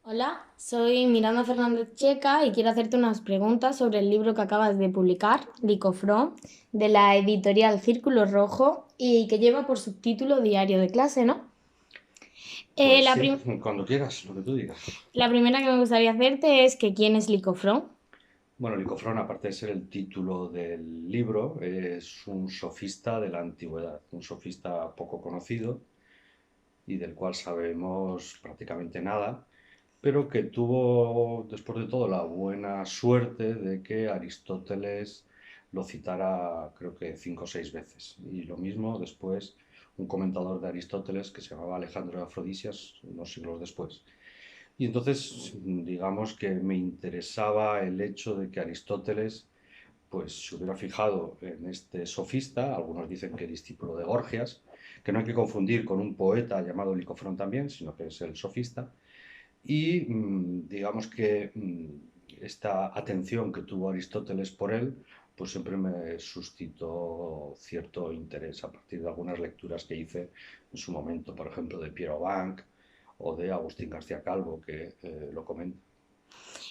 Hola, soy Miranda Fernández Checa y quiero hacerte unas preguntas sobre el libro que acabas de publicar, Licofrón, de la editorial Círculo Rojo y que lleva por subtítulo Diario de clase, ¿no? Eh, Pues la, sí, prim- cuando quieras, lo que tú digas. la primera que me gustaría hacerte es que ¿quién es Licofrón? Bueno, Licofrón, aparte de ser el título del libro, es un sofista de la antigüedad, un sofista poco conocido y del cual sabemos prácticamente nada, pero que tuvo, después de todo, la buena suerte de que Aristóteles lo citara, creo que 5 o 6 veces. Y lo mismo después un comentador de Aristóteles que se llamaba Alejandro de Afrodisias, unos siglos después. Y entonces, digamos que me interesaba el hecho de que Aristóteles pues se hubiera fijado en este sofista, algunos dicen que discípulo de Gorgias, que no hay que confundir con un poeta llamado Licofrón también, sino que es el sofista, y digamos que esta atención que tuvo Aristóteles por él, pues siempre me suscitó cierto interés a partir de algunas lecturas que hice en su momento, por ejemplo, de Piero Banc o de Agustín García Calvo, que lo comenta.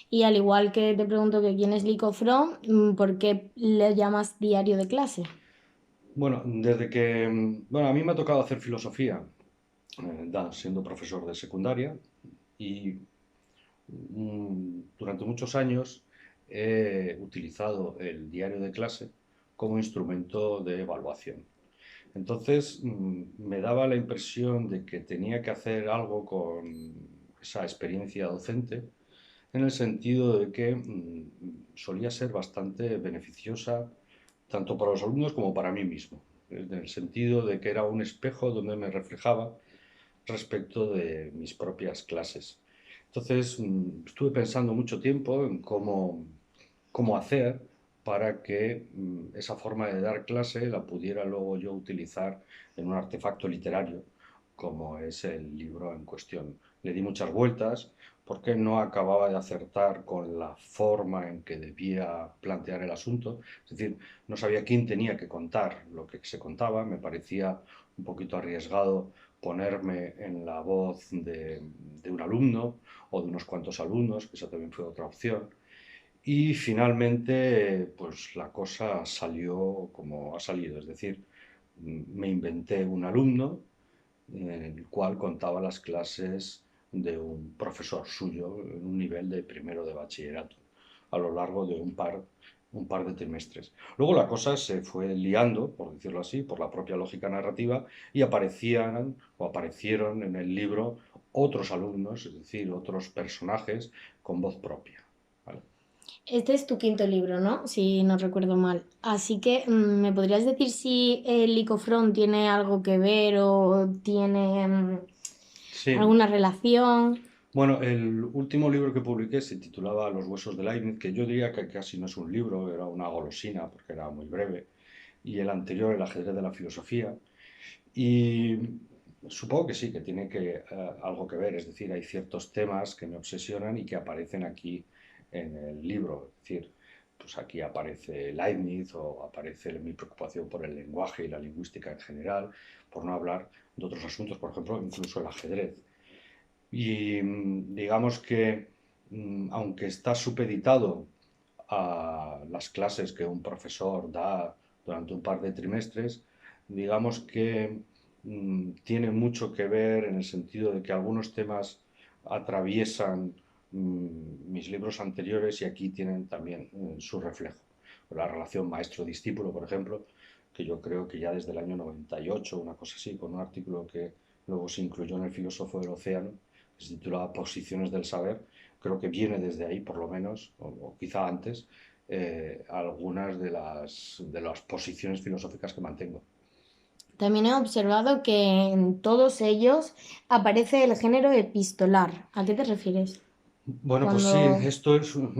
Y al igual que te pregunto que quién es Licofrón, ¿por qué le llamas Diario de clase? Bueno, bueno, a mí me ha tocado hacer filosofía, siendo profesor de secundaria, y durante muchos años he utilizado el diario de clase como instrumento de evaluación. Entonces me daba la impresión de que tenía que hacer algo con esa experiencia docente, en el sentido de que solía ser bastante beneficiosa tanto para los alumnos como para mí mismo, en el sentido de que era un espejo donde me reflejaba respecto de mis propias clases. Entonces, estuve pensando mucho tiempo en cómo hacer para que esa forma de dar clase la pudiera luego yo utilizar en un artefacto literario como es el libro en cuestión. Le di muchas vueltas porque no acababa de acertar con la forma en que debía plantear el asunto. Es decir, no sabía quién tenía que contar lo que se contaba. Me parecía un poquito arriesgado ponerme en la voz de un alumno o de unos cuantos alumnos, que esa también fue otra opción. Y finalmente, pues la cosa salió como ha salido, es decir, me inventé un alumno en el cual contaba las clases de un profesor suyo en un nivel de primero de bachillerato a lo largo de un par de trimestres. Luego la cosa se fue liando, por decirlo así, por la propia lógica narrativa y aparecían o aparecieron en el libro otros alumnos, es decir, otros personajes con voz propia. ¿Vale? Este es tu quinto libro, ¿no? Si no recuerdo mal. Así que, ¿me podrías decir si el Licofrón tiene algo que ver o tiene Sí, alguna relación? bueno, el último libro que publiqué se titulaba Los huesos de Leibniz, que yo diría que casi no es un libro, era una golosina porque era muy breve, y el anterior, El ajedrez de la filosofía. Y supongo que sí, que tiene algo que ver, es decir, hay ciertos temas que me obsesionan y que aparecen aquí en el libro. Es decir, pues aquí aparece Leibniz o aparece mi preocupación por el lenguaje y la lingüística en general, por no hablar de otros asuntos, por ejemplo, incluso el ajedrez. Y digamos que, aunque está supeditado a las clases que un profesor da durante un par de trimestres, digamos que tiene mucho que ver en el sentido de que algunos temas atraviesan mis libros anteriores y aquí tienen también su reflejo. La relación maestro-discípulo, por ejemplo, que yo creo que ya desde el año 98, una cosa así, con un artículo que luego se incluyó en el Filósofo del Océano, que se titula Posiciones del Saber, creo que viene desde ahí, por lo menos, o quizá antes, algunas de las posiciones filosóficas que mantengo. También he observado que en todos ellos aparece el género epistolar. ¿A qué te refieres? Bueno, pues sí, Cuando...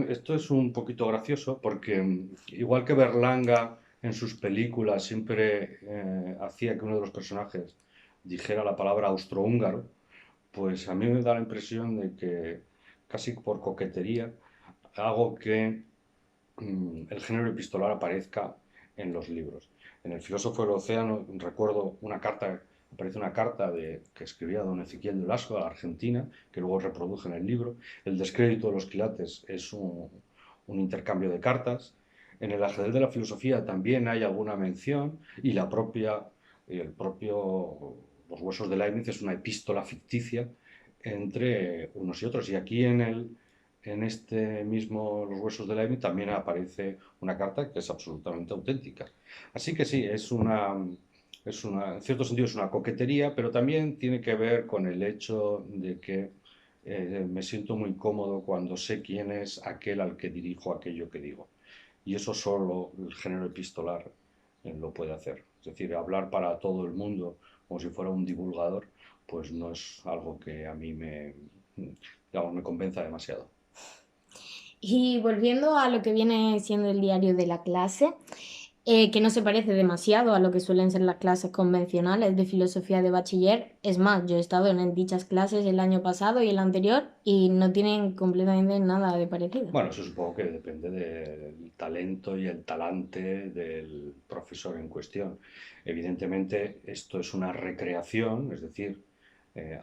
esto es un poquito gracioso porque igual que Berlanga en sus películas siempre hacía que uno de los personajes dijera la palabra austrohúngaro, pues a mí me da la impresión de que casi por coquetería hago que el género epistolar aparezca en los libros. En El filósofo del océano recuerdo una carta aparece una carta que escribía don Ezequiel de Olasco a la Argentina, que luego reproduje en el libro. El descrédito de los quilates es un intercambio de cartas. En el ajedrez de la filosofía también hay alguna mención y los huesos de Leibniz es una epístola ficticia entre unos y otros. Y aquí en este mismo Los huesos de Leibniz también aparece una carta que es absolutamente auténtica. Así que sí, en cierto sentido es una coquetería, pero también tiene que ver con el hecho de que me siento muy cómodo cuando sé quién es aquel al que dirijo aquello que digo. Y eso solo el género epistolar lo puede hacer. Es decir, hablar para todo el mundo como si fuera un divulgador, pues no es algo que a mí digamos, me convenza demasiado. Y volviendo a lo que viene siendo el diario de la clase, que no se parece demasiado a lo que suelen ser las clases convencionales de filosofía de bachiller. Es más, yo he estado en dichas clases el año pasado y el anterior y no tienen completamente nada de parecido. Bueno, eso supongo que depende del talento y el talante del profesor en cuestión. Evidentemente, esto es una recreación, es decir,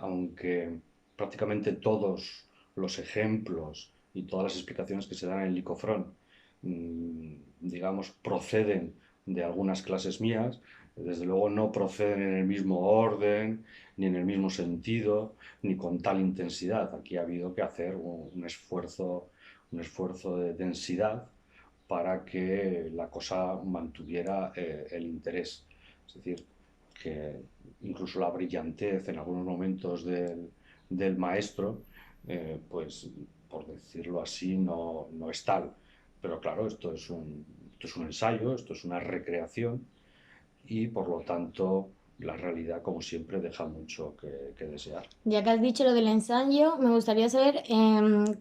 aunque prácticamente todos los ejemplos y todas las explicaciones que se dan en el Licofrón, digamos, proceden de algunas clases mías, desde luego no proceden en el mismo orden, ni en el mismo sentido, ni con tal intensidad. Aquí ha habido que hacer un esfuerzo de densidad para que la cosa mantuviera el interés. Es decir, que incluso la brillantez en algunos momentos del maestro, pues por decirlo así, no es tal. Pero claro, esto es un ensayo, esto es una recreación y por lo tanto la realidad, como siempre, deja mucho que desear. Ya que has dicho lo del ensayo, me gustaría saber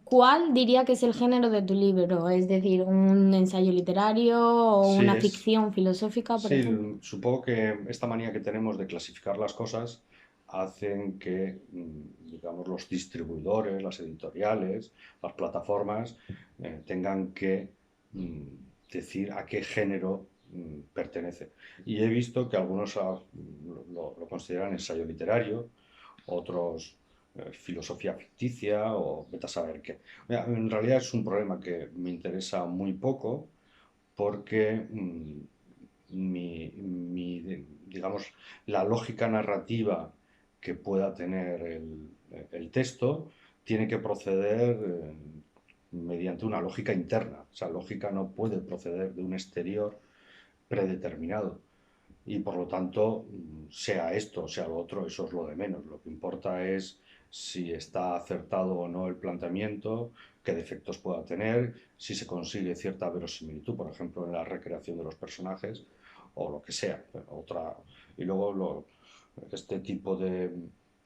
cuál diría que es el género de tu libro, es decir, un ensayo literario o Sí, una ficción filosófica, por ejemplo. sí, supongo que esta manía que tenemos de clasificar las cosas hacen que, digamos, los distribuidores, las editoriales, las plataformas, tengan que mm, decir a qué género pertenece. Y he visto que algunos lo consideran ensayo literario, otros filosofía ficticia o vete a saber qué. Mira, en realidad es un problema que me interesa muy poco porque digamos, la lógica narrativa que pueda tener el texto tiene que proceder mediante una lógica interna. Esa lógica no puede proceder de un exterior predeterminado. Y por lo tanto, sea esto, sea lo otro, eso es lo de menos. Lo que importa es si está acertado o no el planteamiento, qué defectos pueda tener, si se consigue cierta verosimilitud, por ejemplo, en la recreación de los personajes, o lo que sea. Y luego este tipo de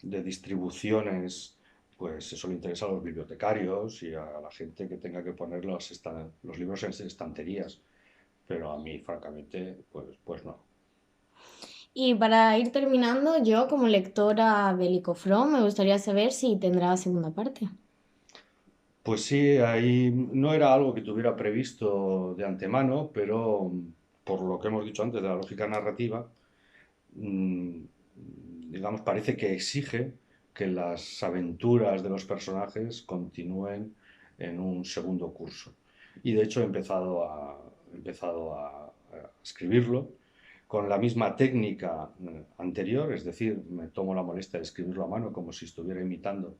distribuciones, pues eso le interesa a los bibliotecarios y a la gente que tenga que poner los libros en estanterías. Pero a mí, francamente, pues no. Y para ir terminando, yo como lectora de Licofrón me gustaría saber si tendrá segunda parte. Pues sí, ahí no era algo que tuviera previsto de antemano, pero por lo que hemos dicho antes de la lógica narrativa, mm, digamos, parece que exige que las aventuras de los personajes continúen en un segundo curso. Y de hecho he empezado a escribirlo con la misma técnica anterior, es decir, me tomo la molestia de escribirlo a mano como si estuviera imitando,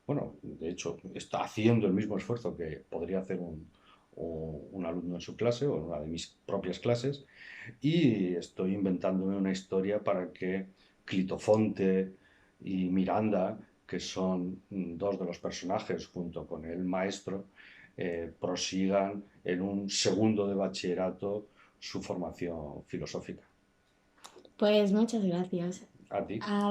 bueno, de hecho, está haciendo el mismo esfuerzo que podría hacer un alumno en su clase o en una de mis propias clases, y estoy inventándome una historia para que Clitofonte y Miranda, que son dos de los personajes junto con el maestro, prosigan en un segundo de bachillerato su formación filosófica. Pues muchas gracias. A ti.